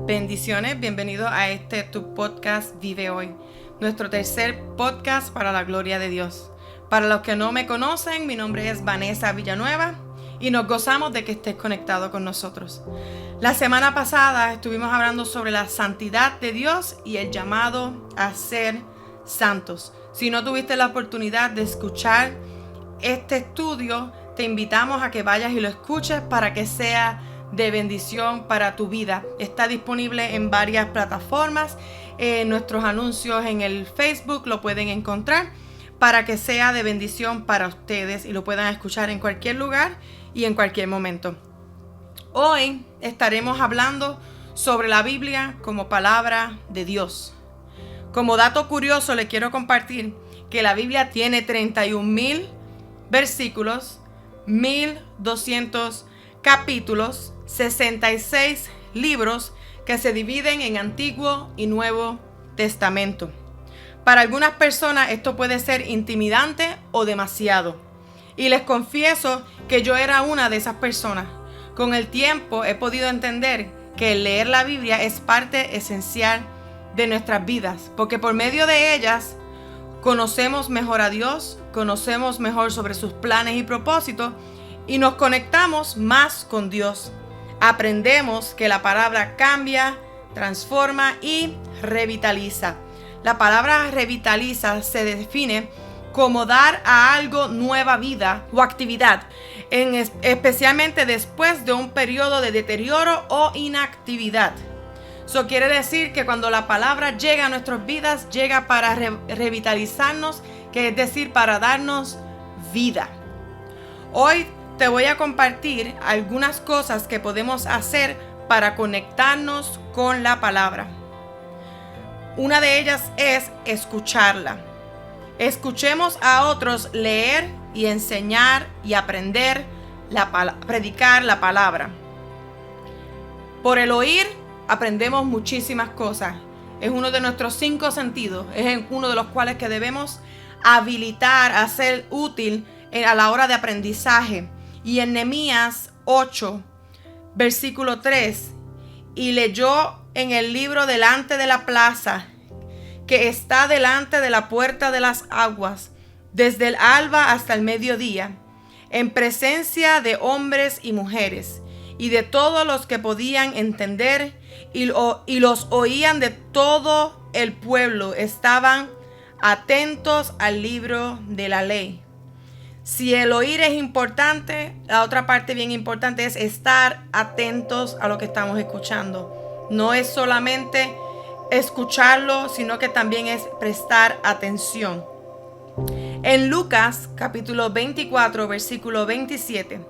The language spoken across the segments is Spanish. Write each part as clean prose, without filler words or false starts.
Bendiciones, bienvenido a tu podcast Vive Hoy, nuestro tercer podcast para la gloria de Dios. Para los que no me conocen, mi nombre es Vanessa Villanueva y nos gozamos de que estés conectado con nosotros. La semana pasada estuvimos hablando sobre la santidad de Dios y el llamado a ser santos. Si no tuviste la oportunidad de escuchar este estudio, te invitamos a que vayas y lo escuches para que sea de bendición para tu vida. Está disponible en varias plataformas. Nuestros anuncios en el Facebook lo pueden encontrar para que sea de bendición para ustedes y lo puedan escuchar en cualquier lugar y en cualquier momento. Hoy estaremos hablando sobre la Biblia como palabra de Dios. Como dato curioso, le quiero compartir que la Biblia tiene 31,000 versículos, 1,200 capítulos, 66 libros que se dividen en Antiguo y Nuevo Testamento. Para algunas personas esto puede ser intimidante o demasiado. Y les confieso que yo era una de esas personas. Con el tiempo he podido entender que el leer la Biblia es parte esencial de nuestras vidas, porque por medio de ellas conocemos mejor a Dios, conocemos mejor sobre sus planes y propósitos y nos conectamos más con Dios. Aprendemos que la palabra cambia, transforma y revitaliza. La palabra revitaliza se define como dar a algo nueva vida o actividad, especialmente después de un periodo de deterioro o inactividad. Eso quiere decir que cuando la palabra llega a nuestras vidas, llega para revitalizarnos, que es decir, para darnos vida. Hoy te voy a compartir algunas cosas que podemos hacer para conectarnos con la palabra. Una de ellas es escucharla. Escuchemos a otros leer y enseñar y aprender, predicar la palabra. Por el oír aprendemos muchísimas cosas. Es uno de nuestros 5 sentidos. Es uno de los cuales que debemos habilitar a ser útil a la hora de aprendizaje. Y en Nehemías 8, versículo 3, y leyó en el libro delante de la plaza, que está delante de la puerta de las aguas, desde el alba hasta el mediodía, en presencia de hombres y mujeres, y de todos los que podían entender, y los oían de todo el pueblo, estaban atentos al libro de la ley. Si el oír es importante, la otra parte bien importante es estar atentos a lo que estamos escuchando. No es solamente escucharlo, sino que también es prestar atención. En Lucas capítulo 24, versículo 27,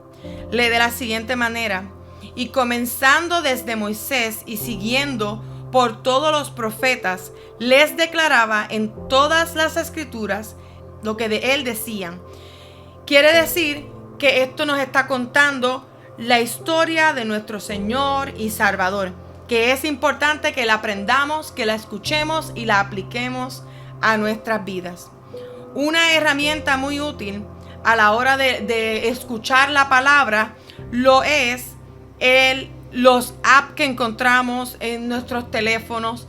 lee de la siguiente manera: y comenzando desde Moisés y siguiendo por todos los profetas, les declaraba en todas las escrituras lo que de él decían. Quiere decir que esto nos está contando la historia de nuestro Señor y Salvador, que es importante que la aprendamos, que la escuchemos y la apliquemos a nuestras vidas. Una herramienta muy útil a la hora de escuchar la palabra lo es los apps que encontramos en nuestros teléfonos.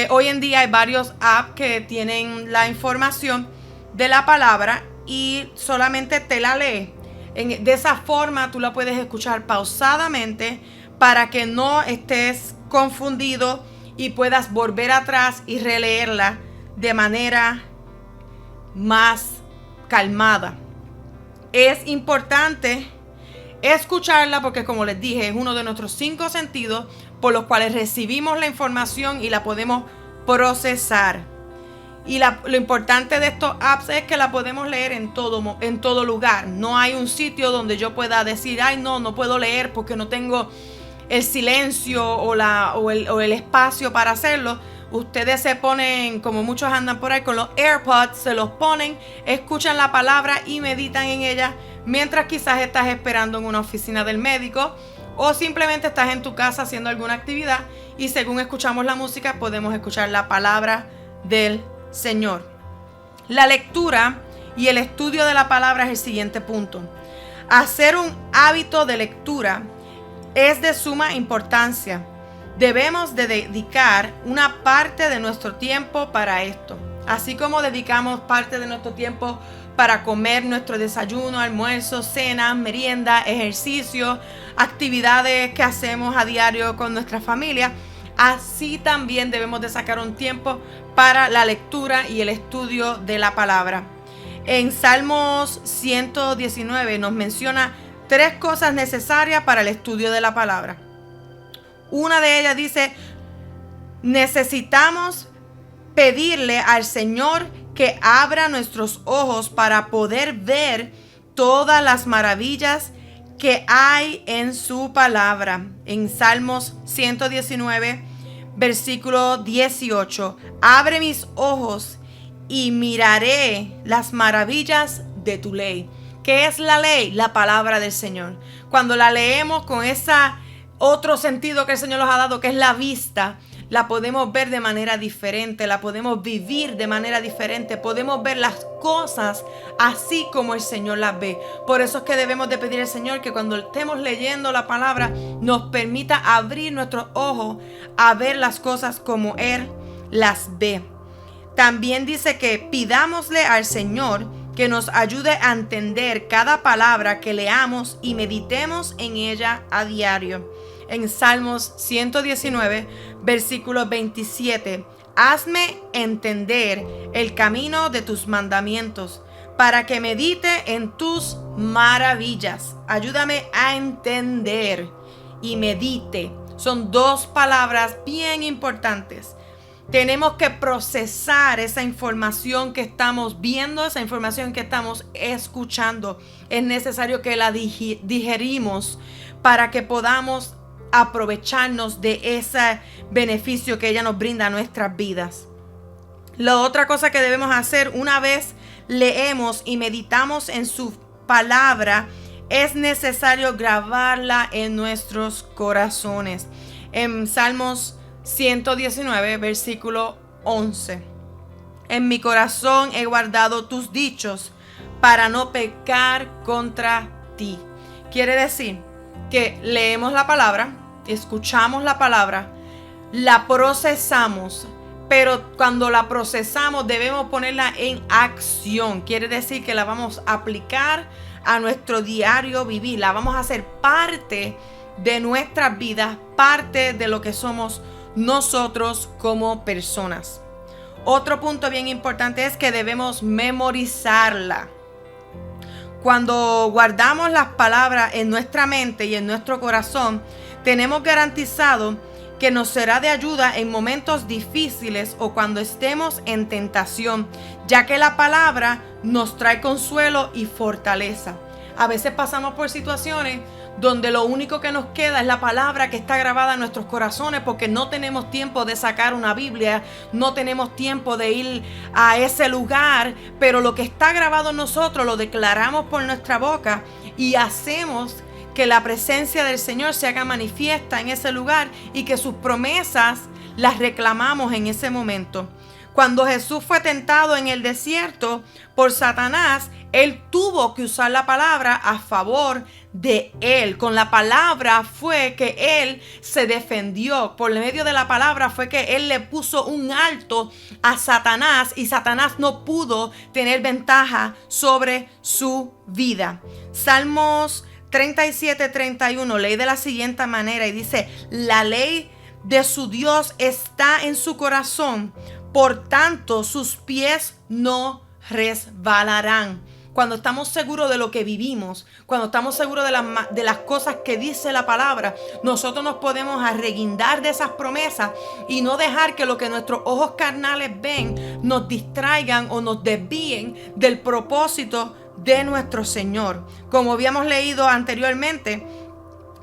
Hoy en día hay varios apps que tienen la información de la palabra y solamente te la lee. De esa forma tú la puedes escuchar pausadamente para que no estés confundido y puedas volver atrás y releerla de manera más calmada. Es importante escucharla porque, como les dije, es uno de nuestros 5 sentidos por los cuales recibimos la información y la podemos procesar. Y lo importante de estos apps es que la podemos leer en todo lugar. No hay un sitio donde yo pueda decir, ay, no puedo leer porque no tengo el silencio o el espacio para hacerlo. Ustedes se ponen, como muchos andan por ahí con los AirPods, se los ponen, escuchan la palabra y meditan en ella mientras quizás estás esperando en una oficina del médico o simplemente estás en tu casa haciendo alguna actividad y según escuchamos la música podemos escuchar la palabra del Señor. La lectura y el estudio de la palabra es el siguiente punto. Hacer un hábito de lectura es de suma importancia. Debemos de dedicar una parte de nuestro tiempo para esto. Así como dedicamos parte de nuestro tiempo para comer nuestro desayuno, almuerzo, cena, merienda, ejercicio, actividades que hacemos a diario con nuestra familia, así también debemos de sacar un tiempo para la lectura y el estudio de la palabra. En Salmos 119 nos menciona 3 cosas necesarias para el estudio de la palabra. Una de ellas dice, necesitamos pedirle al Señor que abra nuestros ojos para poder ver todas las maravillas que hay en su palabra. En Salmos 119, versículo 18, abre mis ojos y miraré las maravillas de tu ley. ¿Qué es la ley? La palabra del Señor. Cuando la leemos con ese otro sentido que el Señor nos ha dado, que es la vista, la podemos ver de manera diferente, la podemos vivir de manera diferente, podemos ver las cosas así como el Señor las ve. Por eso es que debemos de pedir al Señor que cuando estemos leyendo la palabra nos permita abrir nuestros ojos a ver las cosas como Él las ve. También dice que pidámosle al Señor que nos ayude a entender cada palabra que leamos y meditemos en ella a diario. En Salmos 119, versículo 27, hazme entender el camino de tus mandamientos, para que medite en tus maravillas. Ayúdame a entender y medite. Son 2 palabras bien importantes. Tenemos que procesar esa información que estamos viendo, esa información que estamos escuchando. Es necesario que la digerimos para que podamos aprovecharnos de ese beneficio que ella nos brinda a nuestras vidas. La otra cosa que debemos hacer una vez leemos y meditamos en su palabra, es necesario grabarla en nuestros corazones. En Salmos 119, versículo 11. En mi corazón he guardado tus dichos para no pecar contra ti. Quiere decir que leemos la palabra, escuchamos la palabra, la procesamos, pero cuando la procesamos debemos ponerla en acción. Quiere decir que la vamos a aplicar a nuestro diario vivir, la vamos a hacer parte de nuestras vidas, parte de lo que somos nosotros como personas. Otro punto bien importante es que debemos memorizarla. Cuando guardamos las palabras en nuestra mente y en nuestro corazón, tenemos garantizado que nos será de ayuda en momentos difíciles o cuando estemos en tentación, ya que la palabra nos trae consuelo y fortaleza. A veces pasamos por situaciones donde lo único que nos queda es la palabra que está grabada en nuestros corazones, porque no tenemos tiempo de sacar una Biblia, no tenemos tiempo de ir a ese lugar, pero lo que está grabado en nosotros lo declaramos por nuestra boca y hacemos que la presencia del Señor se haga manifiesta en ese lugar y que sus promesas las reclamamos en ese momento. Cuando Jesús fue tentado en el desierto por Satanás, Él tuvo que usar la palabra a favor de Él. Con la palabra fue que Él se defendió. Por medio de la palabra fue que Él le puso un alto a Satanás y Satanás no pudo tener ventaja sobre su vida. Salmos 37:31 lee de la siguiente manera y dice: la ley de su Dios está en su corazón, por tanto sus pies no resbalarán. Cuando estamos seguros de lo que vivimos, cuando estamos seguros de las cosas que dice la palabra, nosotros nos podemos arreguindar de esas promesas y no dejar que lo que nuestros ojos carnales ven nos distraigan o nos desvíen del propósito de nuestro Señor. Como habíamos leído anteriormente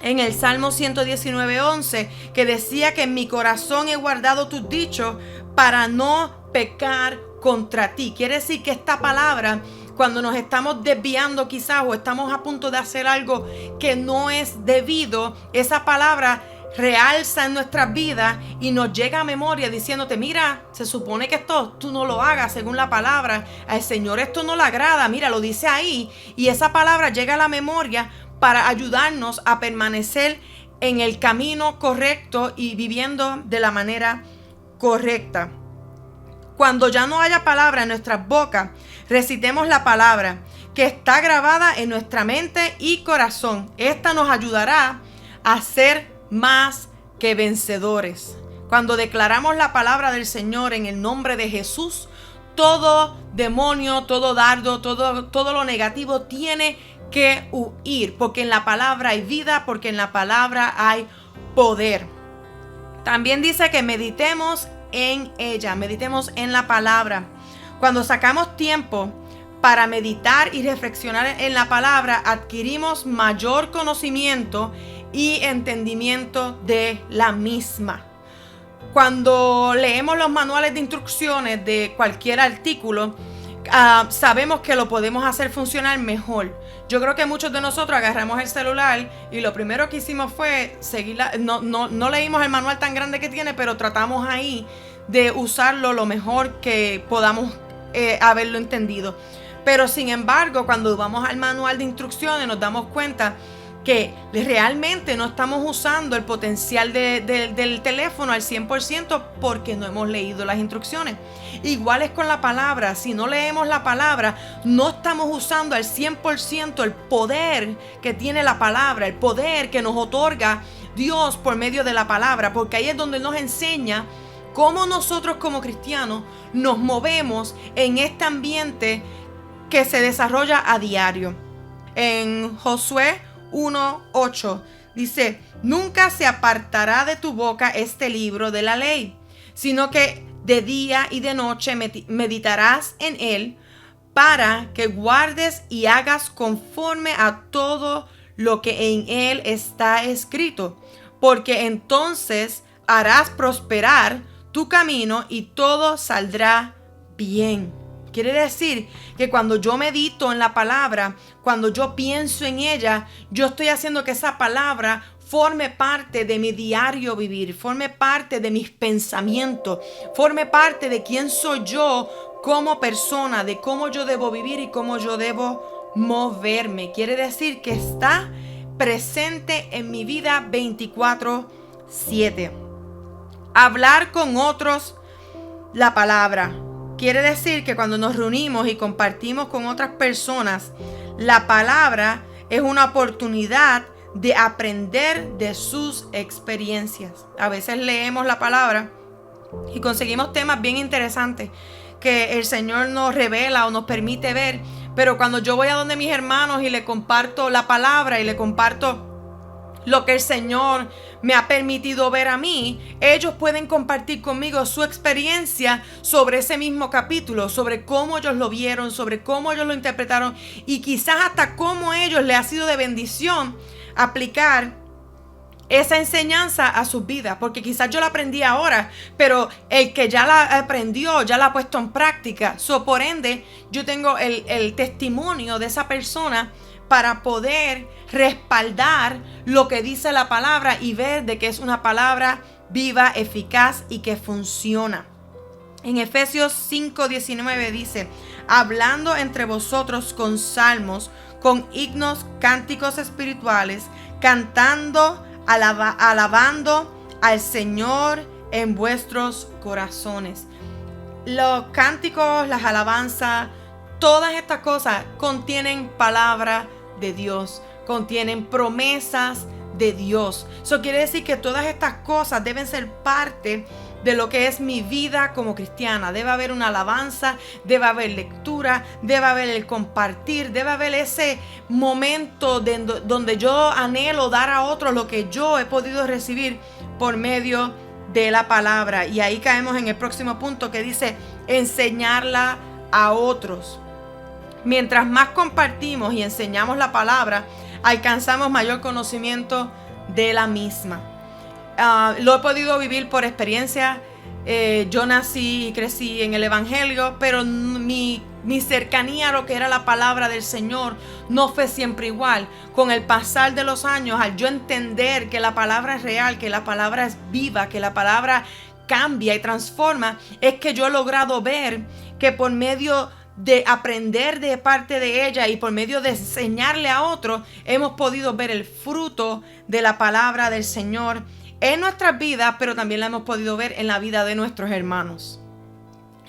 en el Salmo 119:11, que decía que en mi corazón he guardado tus dichos para no pecar contra ti. Quiere decir que esta palabra, cuando nos estamos desviando quizás o estamos a punto de hacer algo que no es debido, esa palabra realza en nuestras vidas y nos llega a memoria diciéndote: mira, se supone que esto tú no lo hagas según la palabra, al Señor esto no le agrada, mira, lo dice ahí, y esa palabra llega a la memoria para ayudarnos a permanecer en el camino correcto y viviendo de la manera correcta. Cuando ya no haya palabra en nuestras bocas, recitemos la palabra que está grabada en nuestra mente y corazón. Esta nos ayudará a ser más que vencedores. Cuando declaramos la palabra del Señor en el nombre de Jesús, todo demonio, todo dardo, todo lo negativo tiene que huir, porque en la palabra hay vida, porque en la palabra hay poder. También dice que meditemos en ella, meditemos en la palabra. Cuando sacamos tiempo para meditar y reflexionar en la palabra, adquirimos mayor conocimiento y entendimiento de la misma. Cuando leemos los manuales de instrucciones de cualquier artículo, sabemos que lo podemos hacer funcionar mejor. Yo creo que muchos de nosotros agarramos el celular y lo primero que hicimos fue seguirla. No leímos el manual tan grande que tiene, pero tratamos ahí de usarlo lo mejor que podamos haberlo entendido. Pero sin embargo, cuando vamos al manual de instrucciones nos damos cuenta que realmente no estamos usando el potencial del teléfono al 100% porque no hemos leído las instrucciones. Igual es con la palabra. Si no leemos la palabra, no estamos usando al 100% el poder que tiene la palabra, el poder que nos otorga Dios por medio de la palabra, porque ahí es donde nos enseña cómo nosotros como cristianos nos movemos en este ambiente que se desarrolla a diario. En Josué 1:8 dice: nunca se apartará de tu boca este libro de la ley, sino que de día y de noche meditarás en él, para que guardes y hagas conforme a todo lo que en él está escrito, porque entonces harás prosperar tu camino y todo saldrá bien. Quiere decir que cuando yo medito en la palabra, cuando yo pienso en ella, yo estoy haciendo que esa palabra forme parte de mi diario vivir, forme parte de mis pensamientos, forme parte de quién soy yo como persona, de cómo yo debo vivir y cómo yo debo moverme. Quiere decir que está presente en mi vida 24/7. Hablar con otros la palabra. Quiere decir que cuando nos reunimos y compartimos con otras personas, la palabra es una oportunidad de aprender de sus experiencias. A veces leemos la palabra y conseguimos temas bien interesantes que el Señor nos revela o nos permite ver, pero cuando yo voy a donde mis hermanos y le comparto la palabra y le comparto lo que el Señor me ha permitido ver a mí, ellos pueden compartir conmigo su experiencia sobre ese mismo capítulo, sobre cómo ellos lo vieron, sobre cómo ellos lo interpretaron y quizás hasta cómo a ellos les ha sido de bendición aplicar esa enseñanza a sus vidas, porque quizás yo la aprendí ahora, pero el que ya la aprendió, ya la ha puesto en práctica. Por ende, yo tengo el testimonio de esa persona para poder respaldar lo que dice la palabra y ver de que es una palabra viva, eficaz y que funciona. En Efesios 5:19 dice: hablando entre vosotros con salmos, con himnos, cánticos espirituales, cantando, alabando al Señor en vuestros corazones. Los cánticos, las alabanzas, todas estas cosas contienen palabra de Dios, contienen promesas de Dios. Eso quiere decir que todas estas cosas deben ser parte de lo que es mi vida como cristiana. Debe haber una alabanza, debe haber lectura, debe haber el compartir, debe haber ese momento donde yo anhelo dar a otros lo que yo he podido recibir por medio de la palabra. Y ahí caemos en el próximo punto que dice enseñarla a otros. Mientras más compartimos y enseñamos la palabra, alcanzamos mayor conocimiento de la misma. Lo he podido vivir por experiencia. Yo nací y crecí en el Evangelio, pero mi cercanía a lo que era la palabra del Señor no fue siempre igual. Con el pasar de los años, al yo entender que la palabra es real, que la palabra es viva, que la palabra cambia y transforma, es que yo he logrado ver que por medio de aprender de parte de ella y por medio de enseñarle a otros, hemos podido ver el fruto de la palabra del Señor en nuestras vidas, pero también la hemos podido ver en la vida de nuestros hermanos.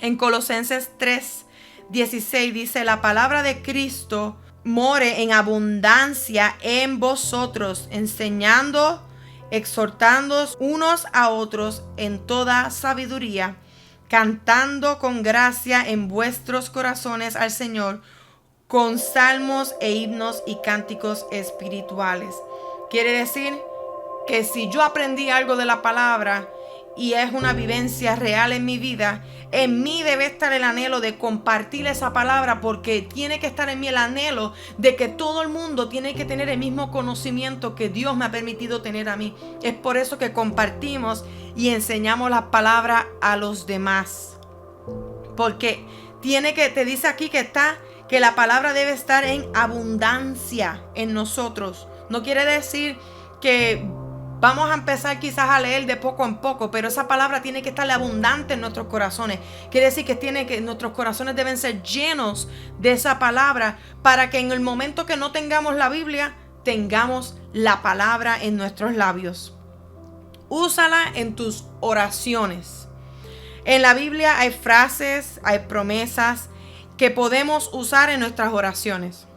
En Colosenses 3:16 dice: la palabra de Cristo more en abundancia en vosotros, enseñando, exhortándoos unos a otros en toda sabiduría, cantando con gracia en vuestros corazones al Señor, con salmos e himnos y cánticos espirituales. Quiere decir que si yo aprendí algo de la palabra y es una vivencia real en mi vida, en mí debe estar el anhelo de compartir esa palabra, porque tiene que estar en mí el anhelo de que todo el mundo tiene que tener el mismo conocimiento que Dios me ha permitido tener a mí. Es por eso que compartimos y enseñamos las palabras a los demás. Porque te dice aquí que la palabra debe estar en abundancia en nosotros. No quiere decir que vamos a empezar quizás a leer de poco en poco, pero esa palabra tiene que estar abundante en nuestros corazones. Quiere decir que nuestros corazones deben ser llenos de esa palabra, para que en el momento que no tengamos la Biblia, tengamos la palabra en nuestros labios. Úsala en tus oraciones. En la Biblia hay frases, hay promesas que podemos usar en nuestras oraciones.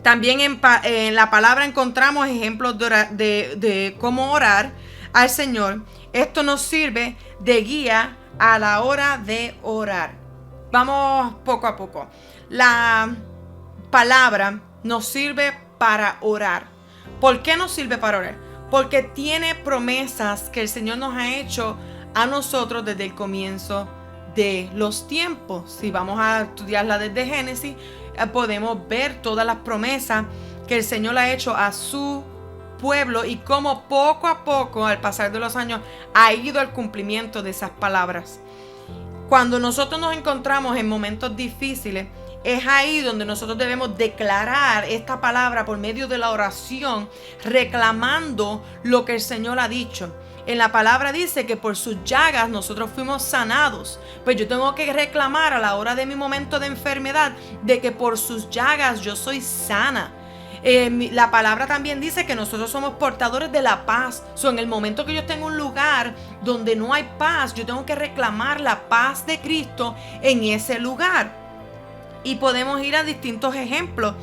También en la palabra encontramos ejemplos de cómo orar al Señor. Esto nos sirve de guía a la hora de orar. Vamos poco a poco. La palabra nos sirve para orar. ¿Por qué nos sirve para orar? Porque tiene promesas que el Señor nos ha hecho a nosotros desde el comienzo de los tiempos. Si vamos a estudiarla desde Génesis, podemos ver todas las promesas que el Señor ha hecho a su pueblo y cómo poco a poco, al pasar de los años, ha ido el cumplimiento de esas palabras. Cuando nosotros nos encontramos en momentos difíciles, es ahí donde nosotros debemos declarar esta palabra por medio de la oración, reclamando lo que el Señor ha dicho. En la palabra dice que por sus llagas nosotros fuimos sanados. Pues yo tengo que reclamar a la hora de mi momento de enfermedad de que por sus llagas yo soy sana. La palabra también dice que nosotros somos portadores de la paz. En el momento que yo tengo un lugar donde no hay paz, yo tengo que reclamar la paz de Cristo en ese lugar. Y podemos ir a distintos ejemplos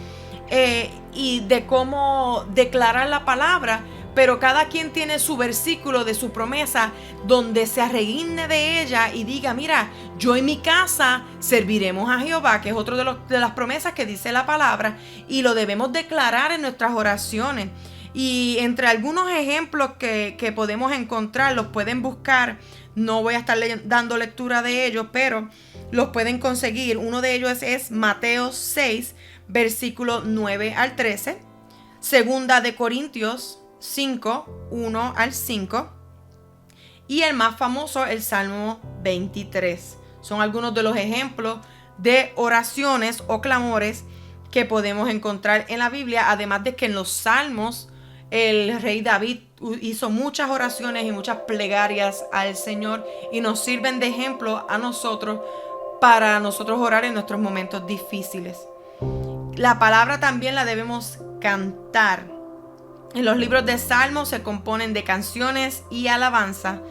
y de cómo declarar la palabra. Pero cada quien tiene su versículo de su promesa donde se arreguinde de ella y diga: mira, yo en mi casa serviremos a Jehová, que es otro de las promesas que dice la palabra, y lo debemos declarar en nuestras oraciones. Y entre algunos ejemplos que podemos encontrar, los pueden buscar. No voy a estar dando lectura de ellos, pero los pueden conseguir. Uno de ellos es Mateo 6, versículo 9 al 13. Segunda de Corintios 5, 1 al 5. Y el más famoso, el Salmo 23. Son algunos de los ejemplos de oraciones o clamores que podemos encontrar en la Biblia. Además de que en los Salmos el rey David hizo muchas oraciones y muchas plegarias al Señor, y nos sirven de ejemplo a nosotros para nosotros orar en nuestros momentos difíciles. La palabra también la debemos cantar. En los libros de Salmos se componen de canciones y alabanza.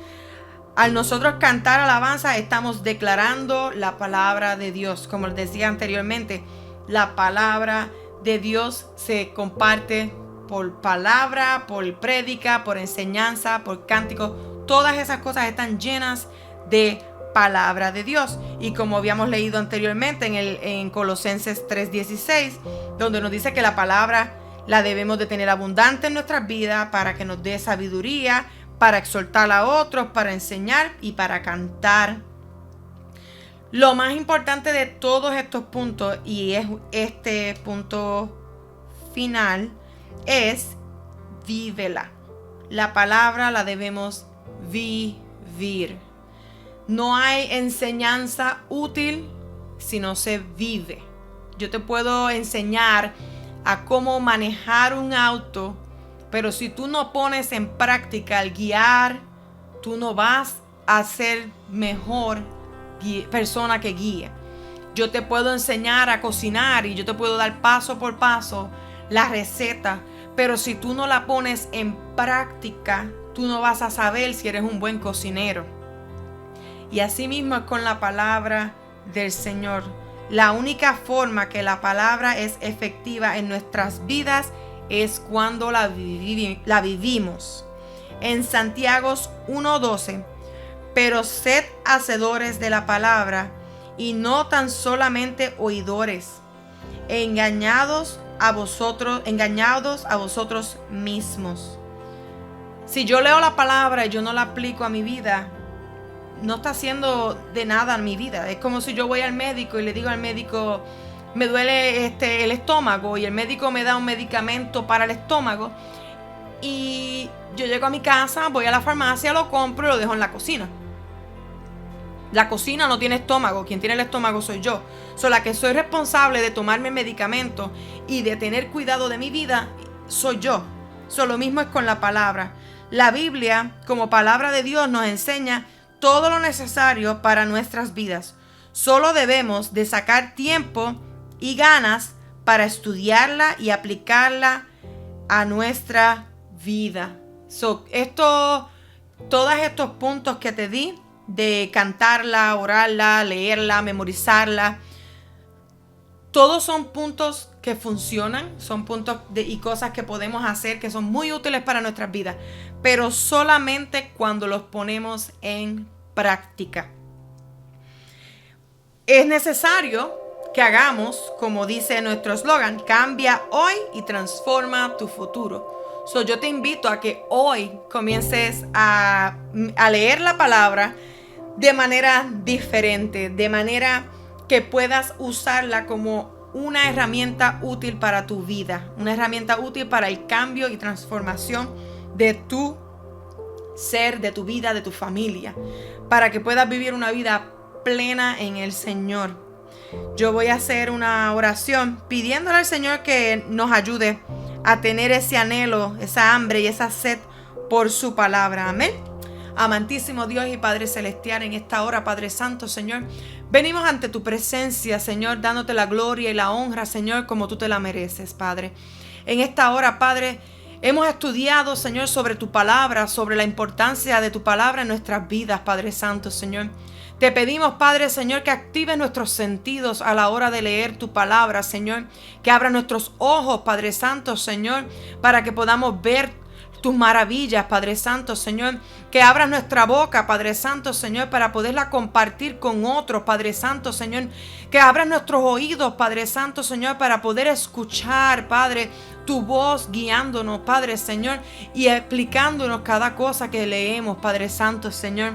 Al nosotros cantar alabanza, estamos declarando la palabra de Dios. Como les decía anteriormente, la palabra de Dios se comparte por palabra, por prédica, por enseñanza, por cántico. Todas esas cosas están llenas de palabra de Dios. Y como habíamos leído anteriormente en Colosenses 3:16, donde nos dice que la palabra la debemos de tener abundante en nuestras vidas para que nos dé sabiduría, para exhortar a otros, para enseñar y para cantar. Lo más importante de todos estos puntos, y es este punto final, es vívela. La palabra la debemos vivir. No hay enseñanza útil si no se vive. Yo te puedo enseñar a cómo manejar un auto, pero si tú no pones en práctica el guiar, tú no vas a ser mejor persona que guía. Yo te puedo enseñar a cocinar y yo te puedo dar paso por paso la receta, pero si tú no la pones en práctica, tú no vas a saber si eres un buen cocinero. Y así mismo es con la palabra del Señor. La única forma que la palabra es efectiva en nuestras vidas es cuando la vivimos. En Santiago 1:12, pero sed hacedores de la palabra y no tan solamente oidores, engañados a vosotros mismos. Si yo leo la palabra y yo no la aplico a mi vida, no está haciendo de nada en mi vida. Es como si yo voy al médico y le digo al médico, me duele el estómago, y el médico me da un medicamento para el estómago, y yo llego a mi casa, voy a la farmacia, lo compro y lo dejo en la cocina. La cocina no tiene estómago, quien tiene el estómago soy yo. La que soy responsable de tomarme medicamento y de tener cuidado de mi vida soy yo. Lo mismo es con la palabra. La Biblia, como palabra de Dios, nos enseña todo lo necesario para nuestras vidas. Solo debemos de sacar tiempo y ganas para estudiarla y aplicarla a nuestra vida. Todos estos puntos que te di, de cantarla, orarla, leerla, memorizarla, todos son puntos que funcionan, son puntos y cosas que podemos hacer que son muy útiles para nuestras vidas, pero solamente cuando los ponemos en práctica. Es necesario que hagamos, como dice nuestro eslogan, cambia hoy y transforma tu futuro. Yo te invito a que hoy comiences a leer la palabra de manera diferente, de manera que puedas usarla como una herramienta útil para tu vida, una herramienta útil para el cambio y transformación de tu ser, de tu vida, de tu familia, para que puedas vivir una vida plena en el Señor. Yo voy a hacer una oración pidiéndole al Señor que nos ayude a tener ese anhelo, esa hambre y esa sed por su palabra. Amén. Amantísimo Dios y Padre Celestial, en esta hora, Padre Santo, Señor, venimos ante tu presencia, Señor, dándote la gloria y la honra, Señor, como tú te la mereces, Padre. En esta hora, Padre, hemos estudiado, Señor, sobre tu palabra, sobre la importancia de tu palabra en nuestras vidas, Padre Santo, Señor. Te pedimos, Padre, Señor, que actives nuestros sentidos a la hora de leer tu palabra, Señor. Que abra nuestros ojos, Padre Santo, Señor, para que podamos ver tus maravillas, Padre Santo, Señor. Que abras nuestra boca, Padre Santo, Señor, para poderla compartir con otros, Padre Santo, Señor. Que abras nuestros oídos, Padre Santo, Señor, para poder escuchar, Padre, tu voz guiándonos, Padre, Señor, y explicándonos cada cosa que leemos, Padre Santo, Señor.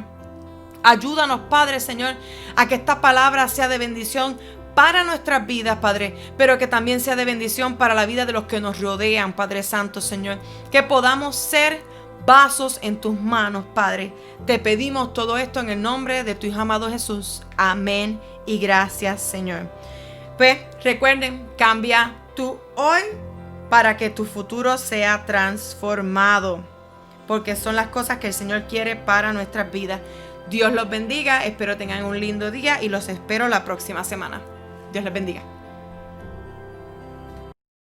Ayúdanos, Padre, Señor, a que esta palabra sea de bendición para nuestras vidas, Padre, pero que también sea de bendición para la vida de los que nos rodean, Padre Santo, Señor. Que podamos ser vasos en tus manos, Padre. Te pedimos todo esto en el nombre de tu Hijo amado Jesús. Amén y gracias, Señor. Pues recuerden, cambia tú hoy para que tu futuro sea transformado, porque son las cosas que el Señor quiere para nuestras vidas. Dios los bendiga, espero tengan un lindo día y los espero la próxima semana. Dios les bendiga.